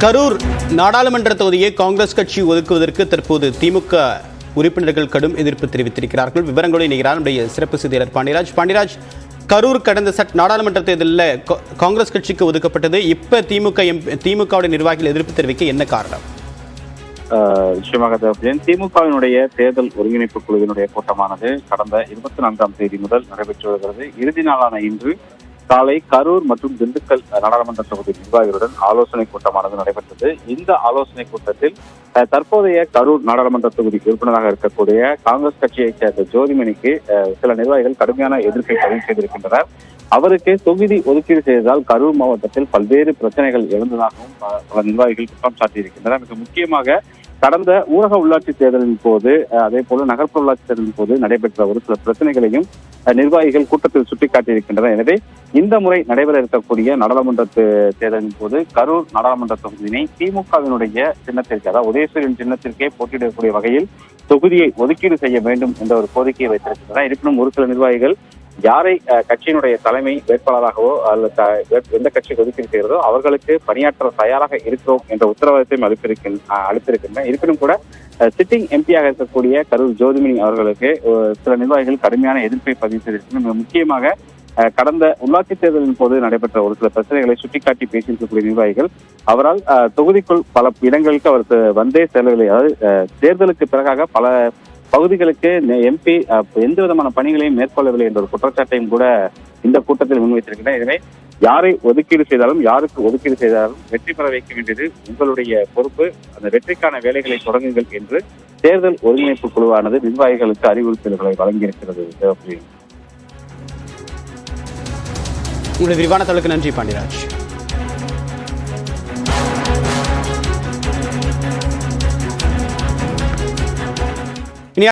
கரூர் நாடாளுமன்ற தொகுதியை காங்கிரஸ் கட்சி ஒதுக்குவதற்கு தற்போது திமுக உறுப்பினர்கள் கடும் எதிர்ப்பு தெரிவித்திருக்கிறார்கள். விவரங்களோடு இணைகிறார் நம்முடைய சிறப்பு செய்தியாளர் பாண்டியராஜ். கரூர் கடந்த நாடாளுமன்ற தேர்தலில் காங்கிரஸ் கட்சிக்கு ஒதுக்கப்பட்டது. இப்ப திமுகவுடைய நிர்வாகிகள் எதிர்ப்பு தெரிவிக்க என்ன காரணம்? நிச்சயமாக திமுகவினுடைய தேர்தல் ஒருங்கிணைப்பு குழுவினுடைய கூட்டமானது கடந்த 24ஆம் தேதி முதல் நடைபெற்று வருகிறது. இறுதி நாளான இன்று காலை கரூர் மற்றும் திண்டுக்கல் நாடாளுமன்ற தொகுதி நிர்வாகிகளுடன் ஆலோசனை கூட்டமானது நடைபெற்றது. இந்த ஆலோசனை கூட்டத்தில் தற்போதைய கரூர் நாடாளுமன்ற தொகுதி உறுப்பினராக இருக்கக்கூடிய காங்கிரஸ் கட்சியைச் சேர்ந்த ஜோதிமணிக்கு சில நிர்வாகிகள் கடுமையான எதிர்ப்பை பதிவு செய்திருக்கின்றனர். அவருக்கு தொகுதி ஒதுக்கீடு செய்ததால் கரூர் மாவட்டத்தில் பல்வேறு பிரச்சனைகள் எழுந்ததாகவும் பல நிர்வாகிகள் குற்றம் சாட்டியிருக்கின்றனர். மிக முக்கியமாக கடந்த ஊரக உள்ளாட்சி தேர்தலின் போது அதே போல நகர்ப்புற உள்ளாட்சி தேர்தலின் போது நடைபெற்ற ஒரு சில பிரச்சனைகளையும் நிர்வாகிகள் கூட்டத்தில் சுட்டிக்காட்டியிருக்கின்றனர். எனவே இந்த முறை நடைபெற இருக்கக்கூடிய நாடாளுமன்ற தேர்தலின் போது கரூர் நாடாளுமன்ற தொகுதியினை திமுகவினுடைய சின்னத்திற்கு, அதாவது உதயசூரியன் சின்னத்திற்கே போட்டியிடக்கூடிய வகையில் தொகுதியை ஒதுக்கீடு செய்ய வேண்டும் என்ற ஒரு கோரிக்கையை வைத்திருக்கின்றனர். இருப்பினும் ஒரு சில நிர்வாகிகள் யாரை கட்சியினுடைய தலைமை வேட்பாளராகவோ அல்லது எந்த கட்சிக்கு ஒதுக்கீடு செய்கிறதோ அவர்களுக்கு பணியாற்ற தயாராக இருக்கிறோம் என்ற உத்தரவாதத்தையும் அளித்திருக்கின்றனர். இருப்பினும் கூட சிட்டிங் எம்பியாக இருக்கக்கூடிய கரூர் ஜோதிமணி அவர்களுக்கு சில நிர்வாகிகள் கடுமையான எதிர்ப்பை பதிவு செய்திருக்கின்றனர். முக்கியமாக கடந்த உள்ளாட்சி தேர்தலின் போது நடைபெற்ற ஒரு சில பிரச்சனைகளை சுட்டிக்காட்டி பேசியிருக்கக்கூடிய நிர்வாகிகள் அவரால் தொகுதிக்குள் பல இடங்களுக்கு அவர் வந்தே செல்லவில்லை. அதாவது தேர்தலுக்கு பிறகாக பல பகுதிகளுக்கு எம்பி எந்த விதமான பணிகளையும் மேற்கொள்ளவில்லை என்ற ஒரு குற்றச்சாட்டையும் கூட இந்த கூட்டத்தில் முன்வைத்திருக்கின்றனர். எனவே யாரை ஒதுக்கீடு செய்தாலும் யாருக்கு ஒதுக்கீடு செய்தாலும் வெற்றி பெற வைக்க வேண்டியது உங்களுடைய பொறுப்பு. அந்த வெற்றிக்கான வேலைகளை தொடங்குங்கள் என்று தேர்தல் ஒருங்கிணைப்பு குழுவானது நிர்வாகிகளுக்கு அறிவுறுத்தல்களை வழங்கியிருக்கிறது. உங்களுடைய விரிவான தகவலுக்கு நன்றி பாண்டியராஜ்.